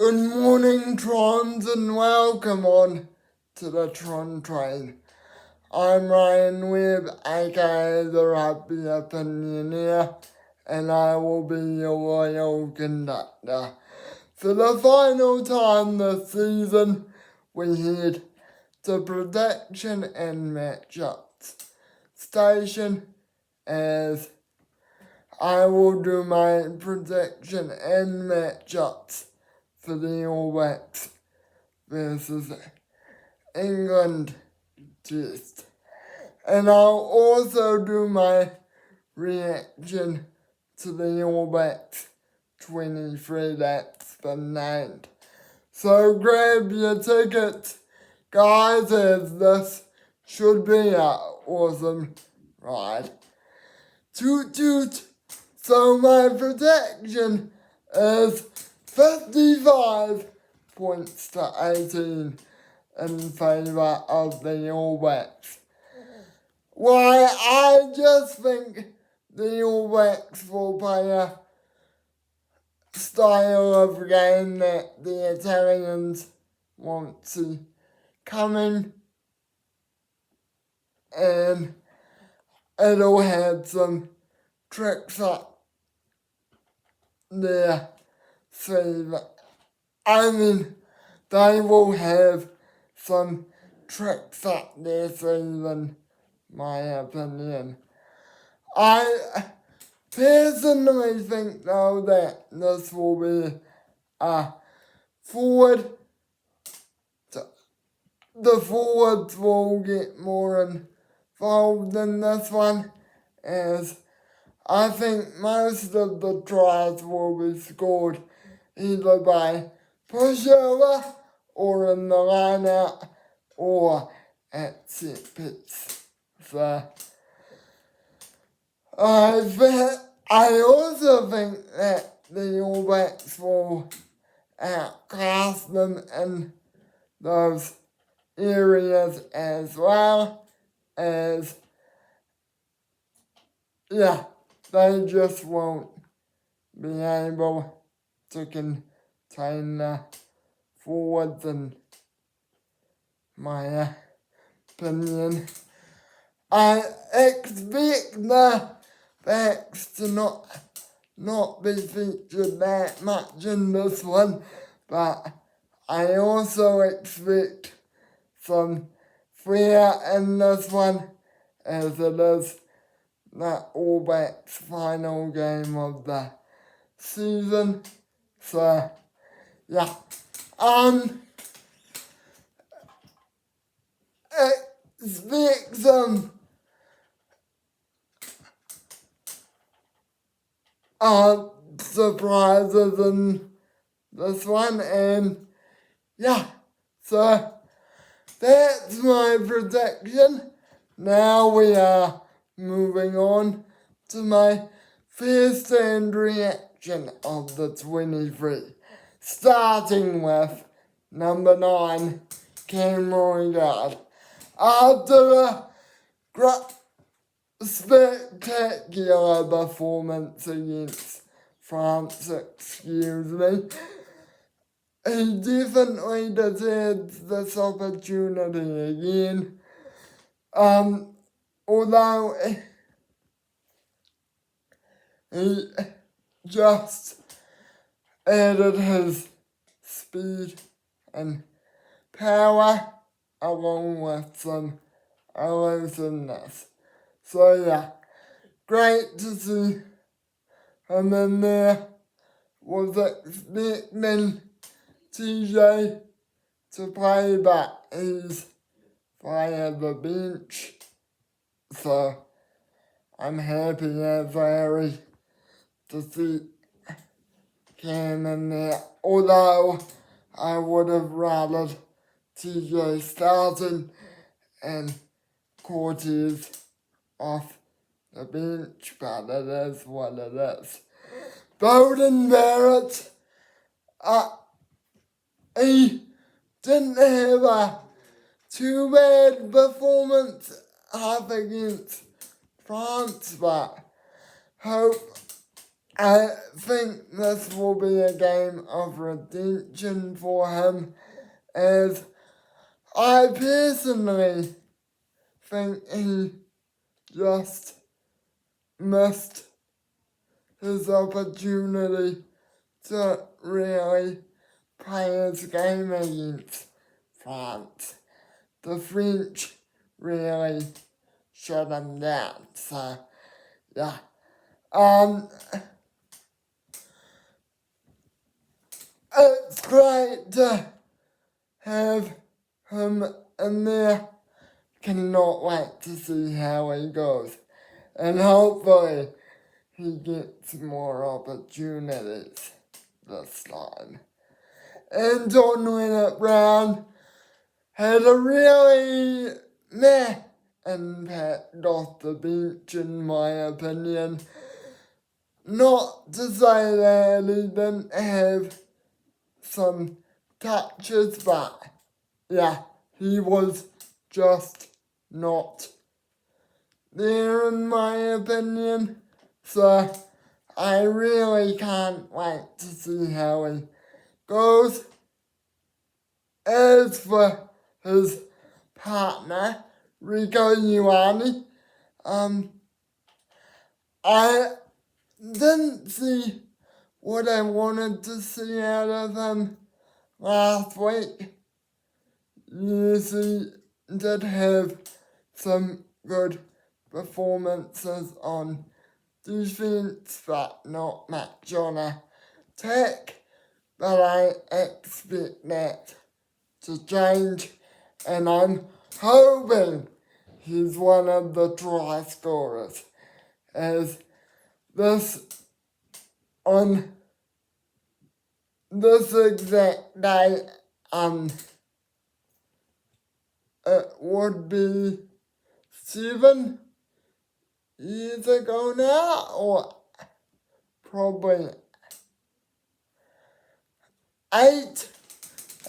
Good morning, Trons, and welcome on to the Tron Train. I'm Ryan Webb, aka the Rugby Opinioneer, and I will be your royal conductor. For the final time this season, we head to prediction and matchups station as I will do my prediction and matchups for the All Blacks versus England test. And I'll also do my reaction to the All Blacks 23 that's been named. So grab your tickets, guys, as this should be an awesome ride. Toot toot! So my prediction is 55 points to 18 in favour of the All Blacks. Why, I just think the All Blacks will play a style of game that the Italians want to come in, and it'll have some tricks up their sleeve. I mean, they will have some tricks up their sleeve, in my opinion. I personally think, though, that this will be a forward. The forwards will get more involved in this one, as I think most of the tries will be scored either by pushover or in the line out or at set piece. So I also think that the All Blacks will outclass them in those areas as well, as they just won't be able to contain the forwards, in my opinion. I expect the backs to not be featured that much in this one, but I also expect some flair in this one, as it is the All Blacks' final game of the season. So, expect some surprises in this one, and so that's my prediction. Now we are moving on to my first hand reaction of the 23. Starting with number 9, Cameron Yarde. After a spectacular performance against France, he definitely deserves this opportunity again. Although he just added his speed and power along with some elusiveness. So great to see him in there. Was expecting TJ to play, but he's via the bench. So I'm happy as Larry to see Cam in there. Although I would have rather TJ starting and Cortez off the bench, but it is what it is. Beauden Barrett, he didn't have a too bad performance up against France, but hope I think this will be a game of redemption for him, as I personally think he just missed his opportunity to really play his game against France. The French really shut him down, so yeah. It's great to have him in there. Cannot wait to see how he goes. And hopefully he gets more opportunities this time. And John Linnett-Brown had a really meh impact off the bench, in my opinion. Not to say that he didn't have some touches, but yeah, he was just not there, in my opinion. So I really can't wait to see how he goes. As for his partner, Rico Ioane, I didn't see what I wanted to see out of him last week. Yes, he did have some good performances on defense, but not much on attack. But I expect that to change, and I'm hoping he's one of the try scorers, as this on this exact day, it would be 7 years ago now, or probably 8.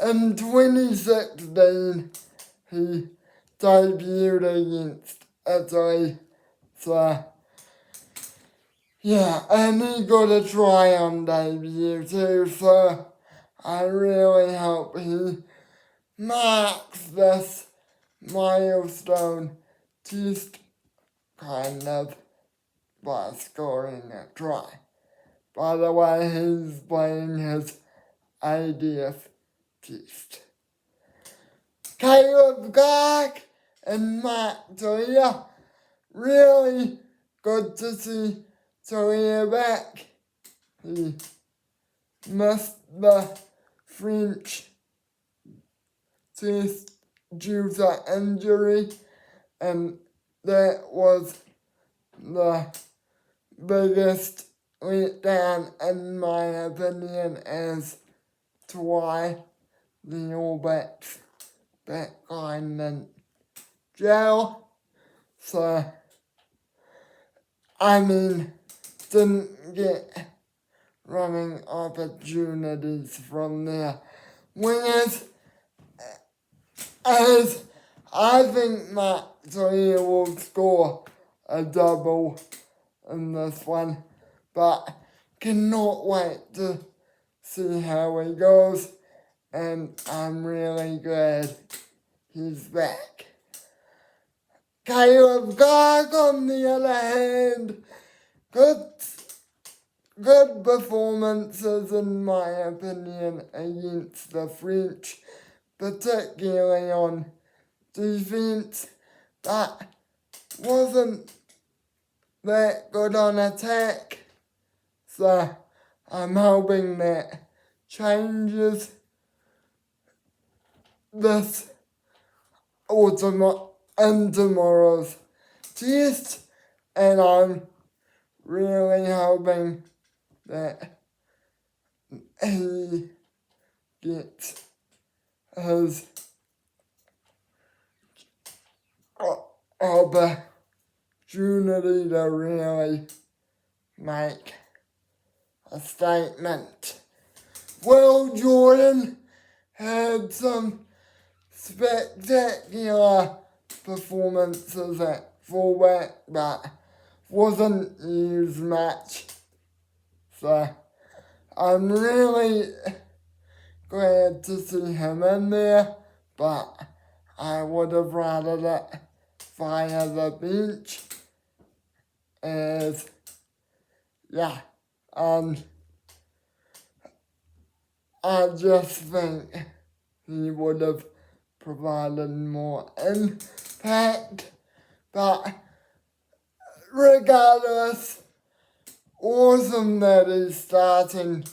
In 2016, he debuted against Italy, so yeah, and he got a try on debut too, so I really hope he marks this milestone just kind of by scoring a try. By the way, he's playing his 80th test. Caleb Clarke and Mark Talia, really good to see Talia back. He missed the French test due to injury, and that was the biggest letdown, in my opinion, as to why the All Blacks backline didn't gel. So, I mean, didn't get running opportunities from their wingers, as I think Mark Talia will score a double in this one, but cannot wait to see how he goes, and I'm really glad he's back. Caleb Clarke, on the other hand, good performances, in my opinion, against the French, particularly on defense, but wasn't that good on attack. So I'm hoping that changes this autumn and tomorrow's test, and I'm really hoping that he gets his opportunity to really make a statement. Will Jordan had some spectacular performances at fullback, but wasn't used much So I'm really glad to see him in there, but I would have rather it via the bench. As yeah, I just think he would have provided more impact, but regardless, awesome that he's starting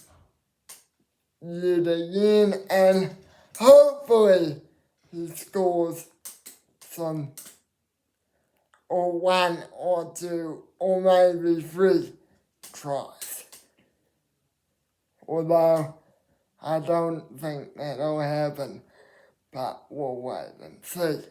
yet again, and hopefully he scores some, or one or two, or maybe three tries. Although I don't think that'll happen, but we'll wait and see.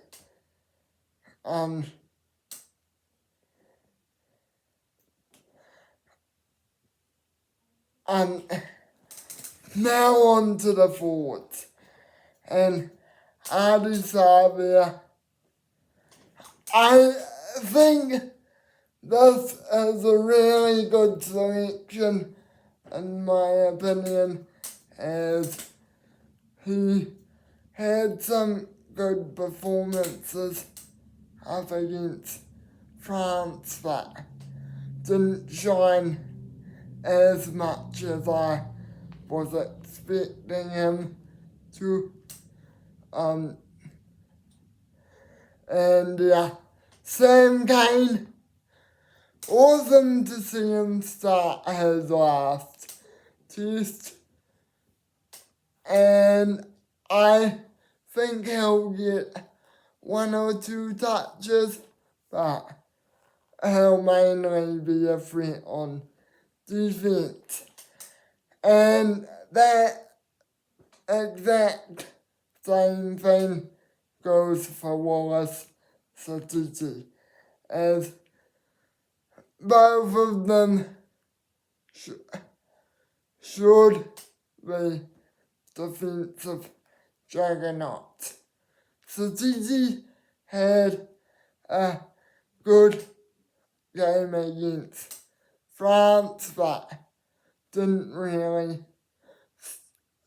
Now on to the forwards. And Adi Savia, I think this is a really good selection, in my opinion, as he had some good performances up against France, but didn't shine as much as I was expecting him to. And yeah, Sam Cane, awesome to see him start his last test. And I think he'll get one or two touches, but he'll mainly be a threat on defense. And that exact same thing goes for Wallace Satiti, as both of them should be defensive juggernauts. Satiti had a good game against France, but didn't really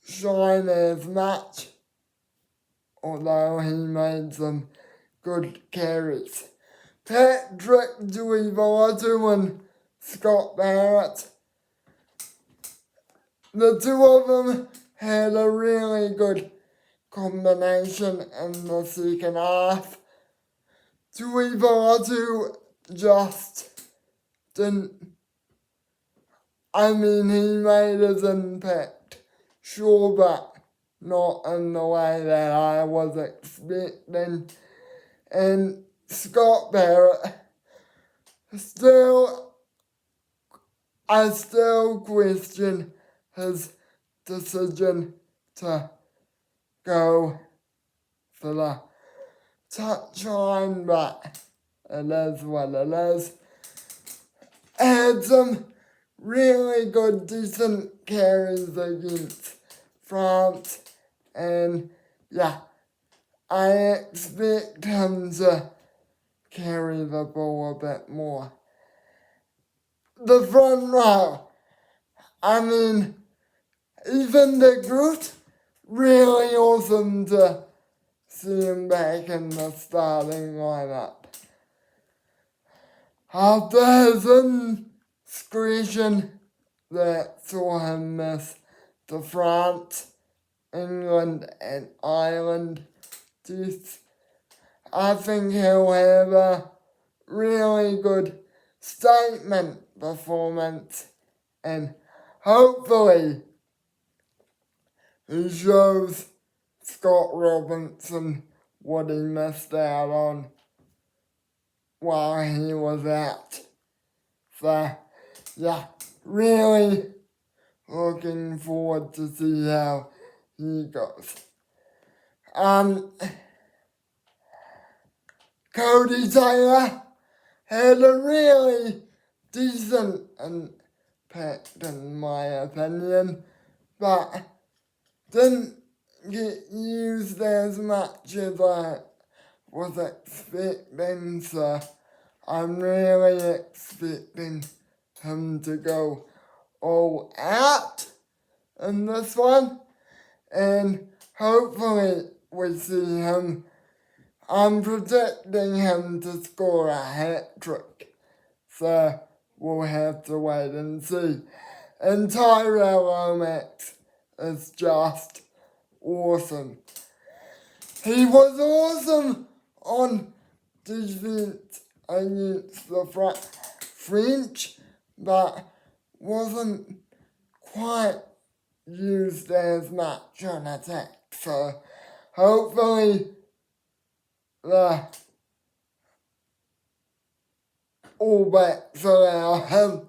shine as much, although he made some good carries. Patrick Tuivasa and Scott Barrett, the two of them had a really good combination in the second half. Tuivasa just didn't, he made his impact, sure, but not in the way that I was expecting. And Scott Barrett, I still question his decision to go for the touchline, but it is what it is. Had some really good, decent carries against France, and yeah, I expect him to carry the ball a bit more. The front row, even the Groot, really awesome to see him back in the starting lineup. After his indiscretion that saw him miss the France, England and Ireland tests, I think he'll have a really good statement performance, and hopefully he shows Scott Robinson what he missed out on while he was out. So yeah, really looking forward to see how he goes. Cody Taylor had a really decent impact in my opinion, but didn't get used as much as I was expecting, so I'm really expecting him to go all out in this one, and hopefully we see him. I'm predicting him to score a hat-trick, so we'll have to wait and see. And Tyrell Lomax is just awesome. He was awesome on defense against the French, but wasn't quite used as much on attack. So hopefully the All Blacks allow him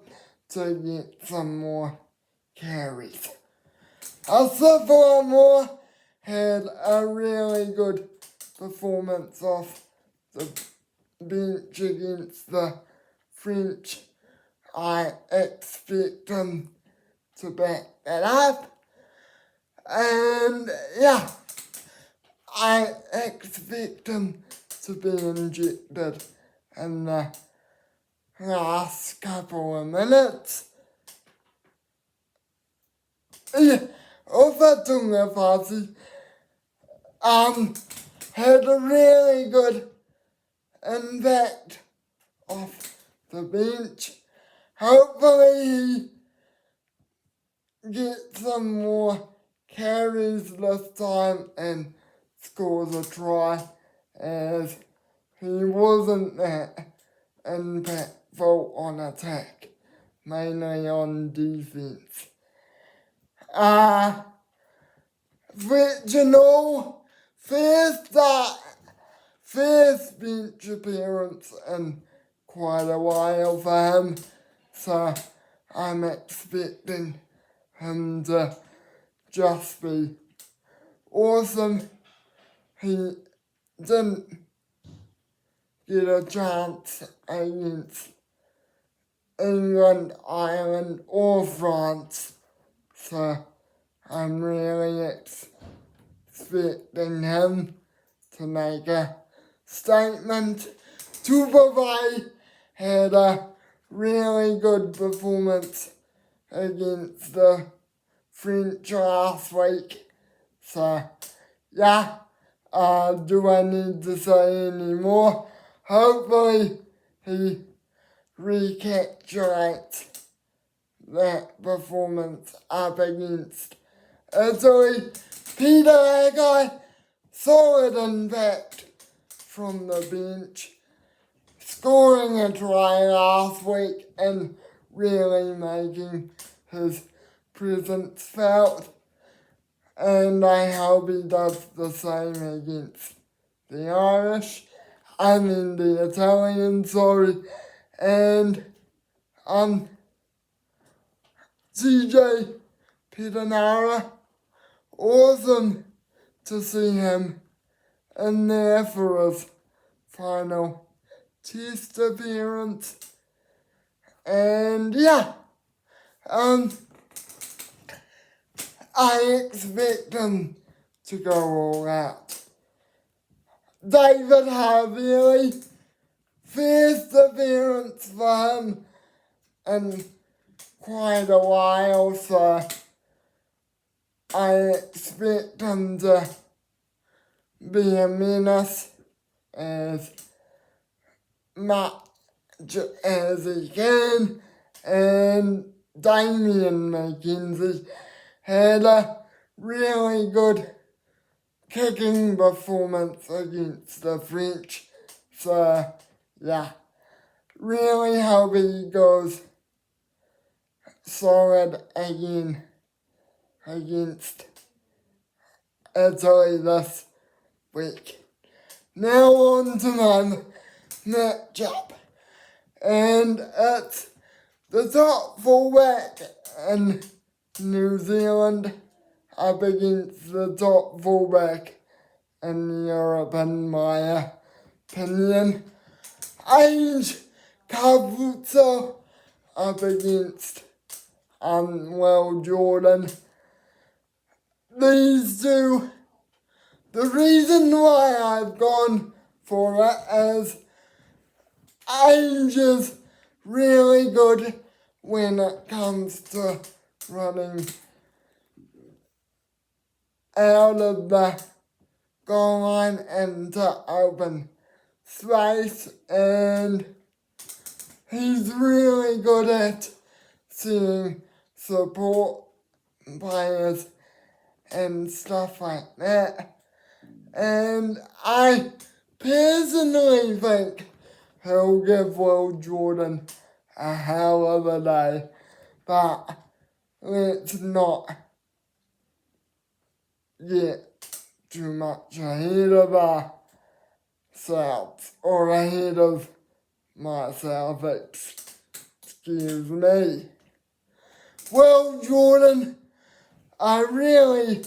to get some more carries. Asafo Aumua had a really good performance off the bench against the French. I expect him to back that up. And yeah, I expect him to be injected in the last couple of minutes. Yeah, Ofatunga Party had a really good impact off the bench. Hopefully he gets some more carries this time and scores a try, as he wasn't that impactful on attack, mainly on defense. Regional first bench appearance in quite a while for him, so I'm expecting him to just be awesome. He didn't get a chance against England, Ireland or France, so I'm really expecting him to make a statement. Tupavai had a really good performance against the French last week, so yeah, do I need to say any more? Hopefully he recapitulates that performance up against Italy. Peter Agai, solid impact from the bench, scoring a try last week and really making his presence felt. And I hope he does the same against the Irish. I mean the Italians, sorry. And CJ Petenara, awesome to see him in there for his final test appearance. And yeah, I expect him to go all out. David Havili, first appearance for him in quite a while, so I expect him to be a menace as much as he can. And Damien McKenzie had a really good kicking performance against the French. So, yeah, really hope he goes solid again against Italy this week. Now on to my matchup. And it's the top fullback in New Zealand up against the top fullback in Europe, in my opinion. Ange Kafuta up against Will Jordan. These two, the reason why I've gone for it is Ange is really good when it comes to running out of the goal line into open space, and he's really good at seeing support players and stuff like that. And I personally think he'll give Will Jordan a hell of a day, but let's not get too much ahead of ourselves, or ahead of myself, excuse me. Well, Jordan, I really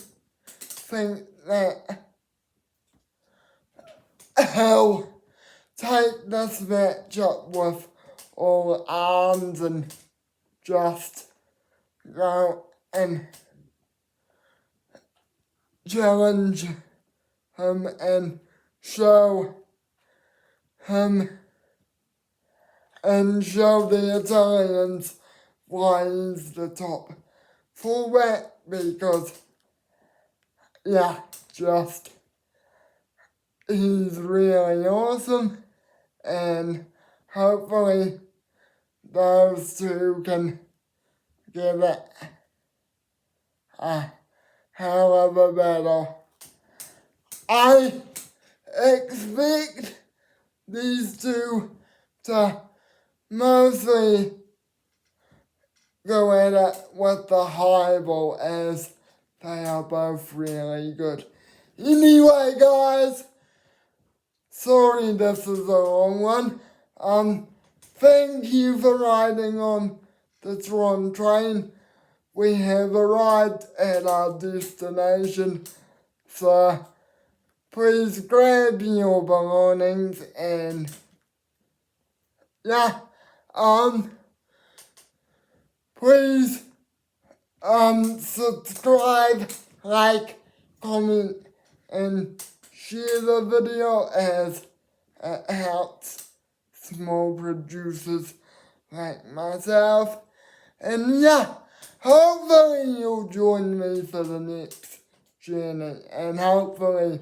think that he'll take this matchup with all arms and just go and challenge him and show him and show the Italians why he's the top fullback, because just he's really awesome, and hopefully those two can give it a hell of a battle. I expect these two to mostly go at it with the high ball, as they are both really good. Anyway, guys, sorry this is a long one. Thank you for riding on the Tron train. We have arrived at our destination, so please grab your belongings and please subscribe, like, comment, and share the video, as it helps small producers like myself. And hopefully you'll join me for the next journey, and hopefully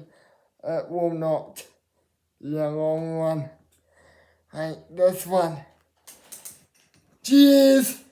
it will not be a long one like this one. Cheers!